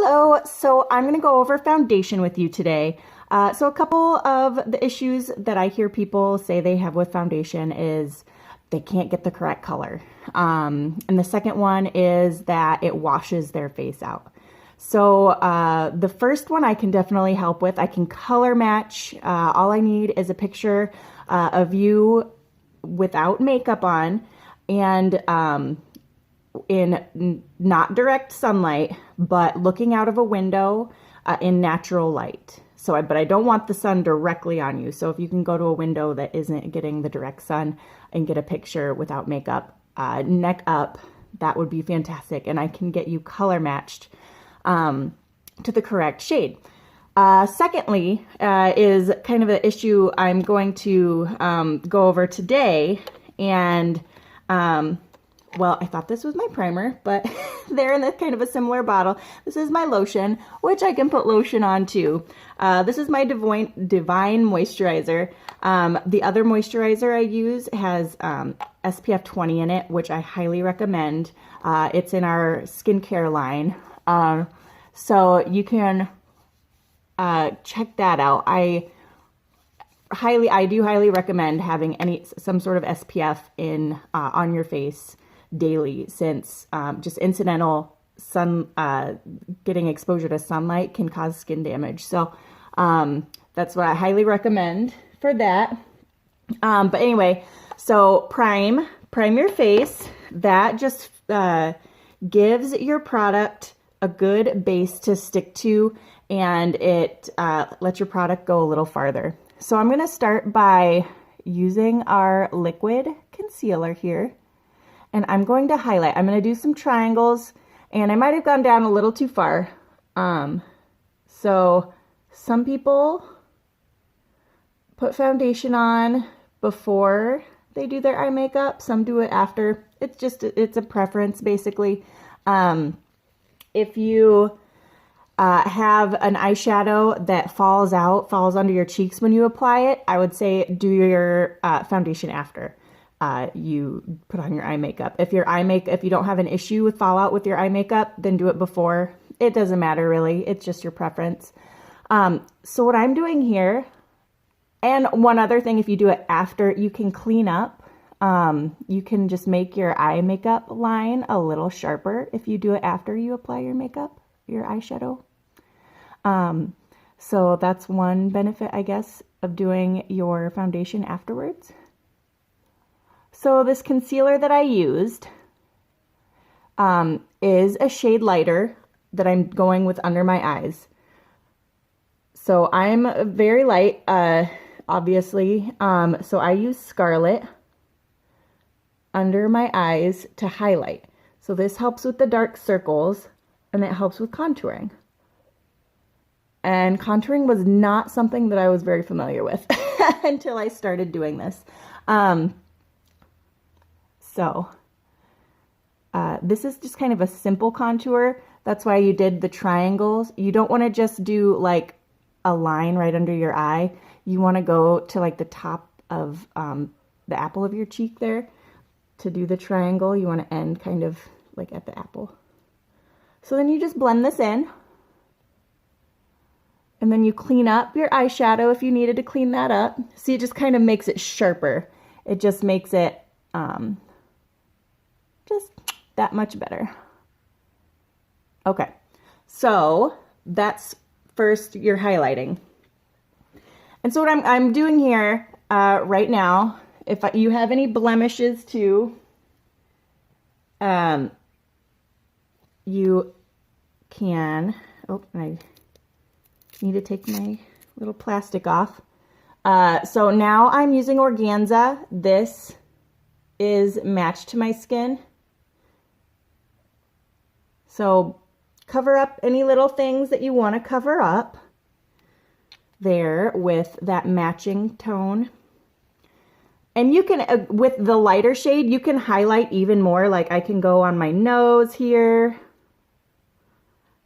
Hello, so I'm going to go over foundation with you today. So a couple of the issues that I hear people say they have with foundation is they can't get the correct color. And the second one is that it washes their face out. So the first one I can definitely help with. I can color match. All I need is a picture of you without makeup on and in not direct sunlight, but looking out of a window in natural light. So, but I don't want the sun directly on you. So if you can go to a window that isn't getting the direct sun and get a picture without makeup, neck up, that would be fantastic. And I can get you color matched to the correct shade. Secondly, is kind of an issue I'm going to go over today. And well, I thought this was my primer, but they're in kind of a similar bottle. This is my lotion, which I can put lotion on too. This is my Divine Moisturizer. The other moisturizer I use has SPF 20 in it, which I highly recommend. It's in our skincare line. So you can check that out. I do highly recommend having some sort of SPF in on your face daily, since just incidental getting exposure to sunlight can cause skin damage. So that's what I highly recommend for that. But anyway, so prime your face. That just gives your product a good base to stick to, and it lets your product go a little farther. So I'm going to start by using our liquid concealer here. And I'm going to highlight. I'm going to do some triangles, and I might have gone down a little too far. So some people put foundation on before they do their eye makeup. Some do it after. It's a preference, basically. If you have an eyeshadow that falls under your cheeks when you apply it, I would say do your foundation after you put on your eye makeup. If you don't have an issue with fallout with your eye makeup, then do it before. It doesn't matter really. It's just your preference. So what I'm doing here, and one other thing, if you do it after, you can clean up. You can just make your eye makeup line a little sharper if you do it after you apply your makeup, your eyeshadow. So that's one benefit, I guess, of doing your foundation afterwards. So this concealer that I used is a shade lighter that I'm going with under my eyes. So I'm very light, obviously. So I use Scarlet under my eyes to highlight. So this helps with the dark circles, and it helps with contouring. And contouring was not something that I was very familiar with until I started doing this. So this is just kind of a simple contour. That's why you did the triangles. You don't want to just do like a line right under your eye. You want to go to like the top of the apple of your cheek there to do the triangle. You want to end kind of like at the apple. So then you just blend this in. And then you clean up your eyeshadow if you needed to clean that up. See, it just kind of makes it sharper. It just makes it just that much better. Okay, so that's first your highlighting. And so what I'm doing here right now, if you have any blemishes too, you can, I need to take my little plastic off. So now I'm using organza. This is matched to my skin. So cover up any little things that you want to cover up there with that matching tone. And you can, with the lighter shade, you can highlight even more. Like I can go on my nose here.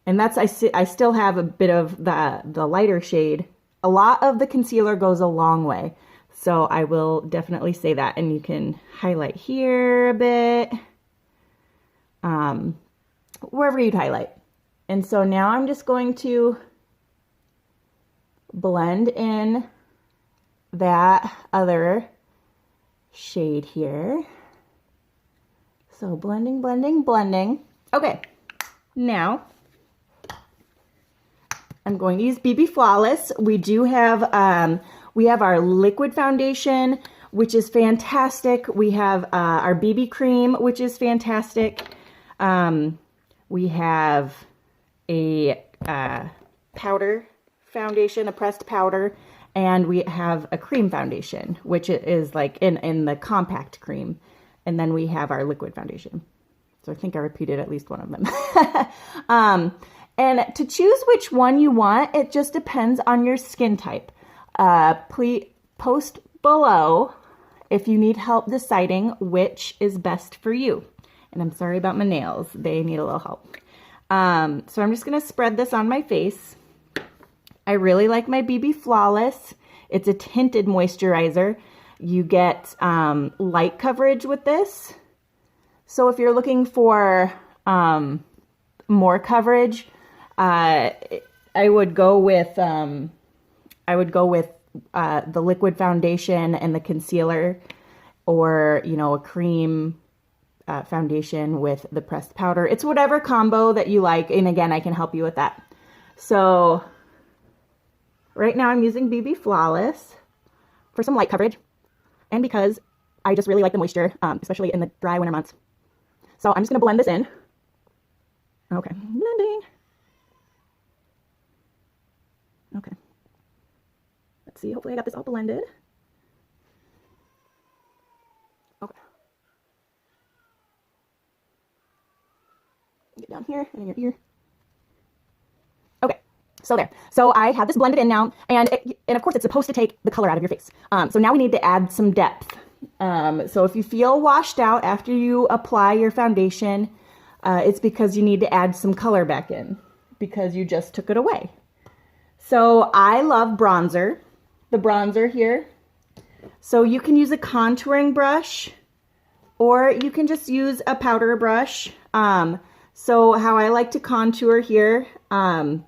And that's, I still have a bit of the lighter shade. A lot of the concealer goes a long way. So I will definitely say that. And you can highlight here a bit. Wherever you'd highlight. And so now I'm just going to blend in that other shade here. So blending, blending, blending. Okay, now I'm going to use BB Flawless. We do have, we have our liquid foundation, which is fantastic. We have our BB cream, which is fantastic. We have a powder foundation, a pressed powder, and we have a cream foundation, which is like in the compact cream. And then we have our liquid foundation. So I think I repeated at least one of them. And to choose which one you want, it just depends on your skin type. Please post below if you need help deciding which is best for you. And I'm sorry about my nails. They need a little help. So I'm just going to spread this on my face. I really like my BB Flawless. It's a tinted moisturizer. You get light coverage with this. So if you're looking for more coverage, I would go with the liquid foundation and the concealer, or a cream foundation with the pressed powder. It's whatever combo that you like, and again, I can help you with that. So right now I'm using BB Flawless for some light coverage, and because I just really like the moisture, especially in the dry winter months. So I'm just going to blend this in. Okay, blending. Okay. Let's see, hopefully I got this all blended. Okay. Get down here and in your ear. Okay, so there. So I have this blended in now, and of course it's supposed to take the color out of your face. So now we need to add some depth. So if you feel washed out after you apply your foundation, it's because you need to add some color back in because you just took it away. So I love bronzer, the bronzer here. So you can use a contouring brush, or you can just use a powder brush. So how I like to contour here, I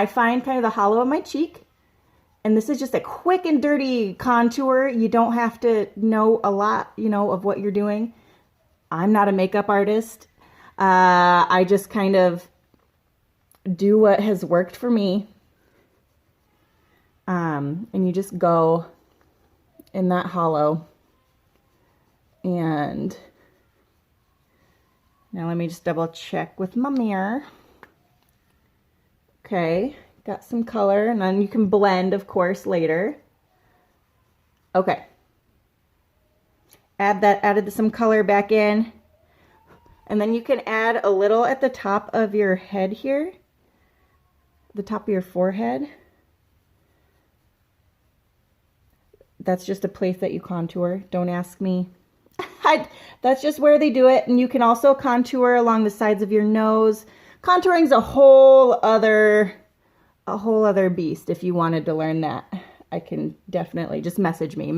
find kind of the hollow of my cheek, and this is just a quick and dirty contour. You don't have to know a lot, of what you're doing. I'm not a makeup artist. I just kind of do what has worked for me. And you just go in that hollow. And now let me just double check with my mirror. Okay, got some color, and then you can blend, of course, later. Okay. Added some color back in. And then you can add a little at the top of your head here, the top of your forehead. That's just a place that you contour. Don't ask me. That's just where they do it. And you can also contour along the sides of your nose. Contouring's a whole other beast. If you wanted to learn that, I can definitely just message me.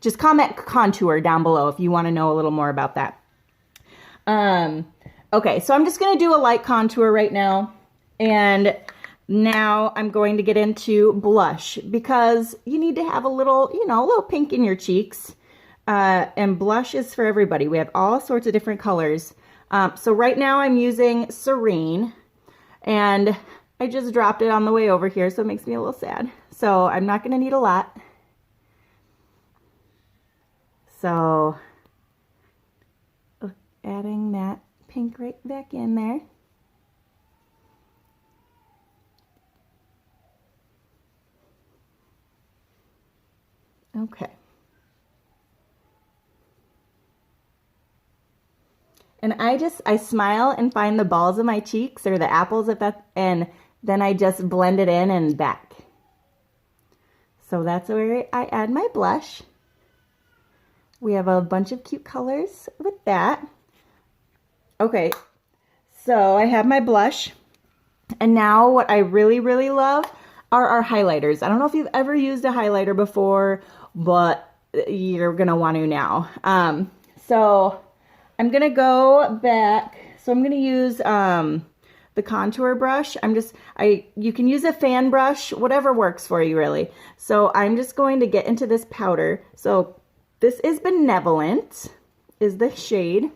Just comment contour down below if you want to know a little more about that. Okay, so I'm just going to do a light contour right now. And now I'm going to get into blush, because you need to have a little, a little pink in your cheeks. And blush is for everybody. We have all sorts of different colors. So right now I'm using Serene, and I just dropped it on the way over here, so it makes me a little sad. So I'm not going to need a lot. So adding that pink right back in there. Okay. And I smile and find the balls of my cheeks, or the apples, and then I just blend it in and back. So that's where I add my blush. We have a bunch of cute colors with that. Okay, so I have my blush. And now what I really, really love are our highlighters. I don't know if you've ever used a highlighter before, but you're gonna want to now. So I'm gonna go back. So I'm going to use the contour brush. You can use a fan brush, whatever works for you really. So I'm just going to get into this powder. So this is Benevolent, is the shade.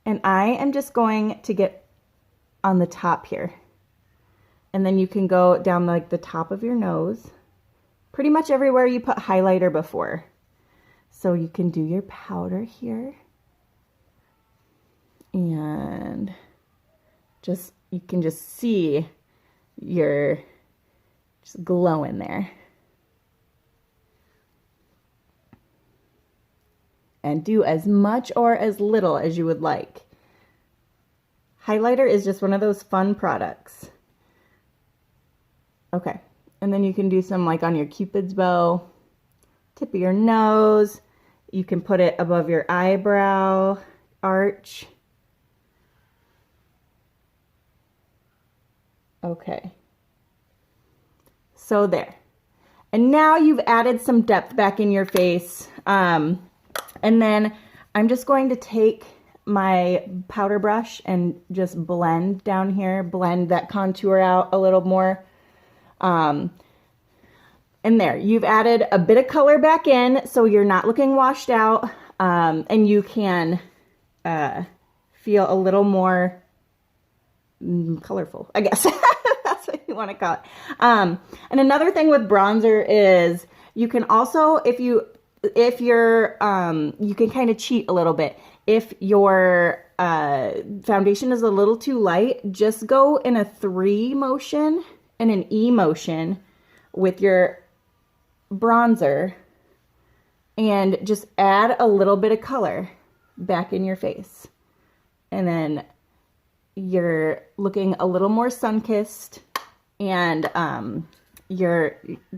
And I am just going to get on the top here. And then you can go down like the top of your nose. Pretty much everywhere you put highlighter before. So you can do your powder here. And you can just see your just glow in there. And do as much or as little as you would like. Highlighter is just one of those fun products. Okay, and then you can do some like on your Cupid's bow, tip of your nose. You can put it above your eyebrow arch. Okay, so there. And now you've added some depth back in your face. And then I'm just going to take my powder brush and just blend down here, blend that contour out a little more. And there, you've added a bit of color back in, so you're not looking washed out, and you can feel a little more colorful, I guess. That's what you want to call it. And another thing with bronzer is you can also, if you're, you can kind of cheat a little bit. If your foundation is a little too light, just go in a 3 motion and an E motion with your bronzer and just add a little bit of color back in your face. And then you're looking a little more sun-kissed, and you're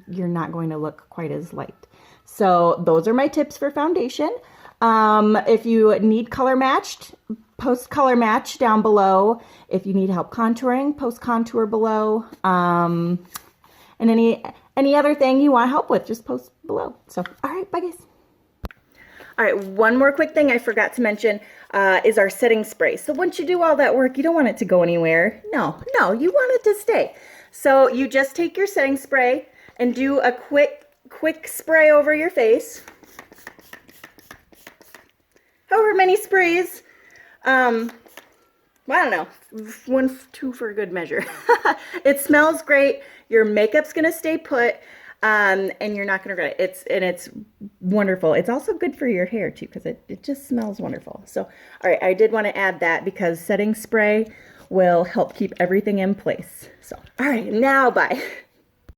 not going to look quite as light. So those are my tips for foundation. If you need color matched, post color match down below. If you need help contouring, post contour below. And any other thing you want help with, just post below. So, all right, bye guys. All right, one more quick thing I forgot to mention is our setting spray. So once you do all that work, you don't want it to go anywhere. No, you want it to stay. So you just take your setting spray and do a quick spray over your face. However many sprays, I don't know, 1, 2 for a good measure. It smells great. Your makeup's gonna stay put, and you're not gonna regret it. It's wonderful. It's also good for your hair too, because it just smells wonderful. So, all right, I did want to add that because setting spray will help keep everything in place. So, all right, now bye.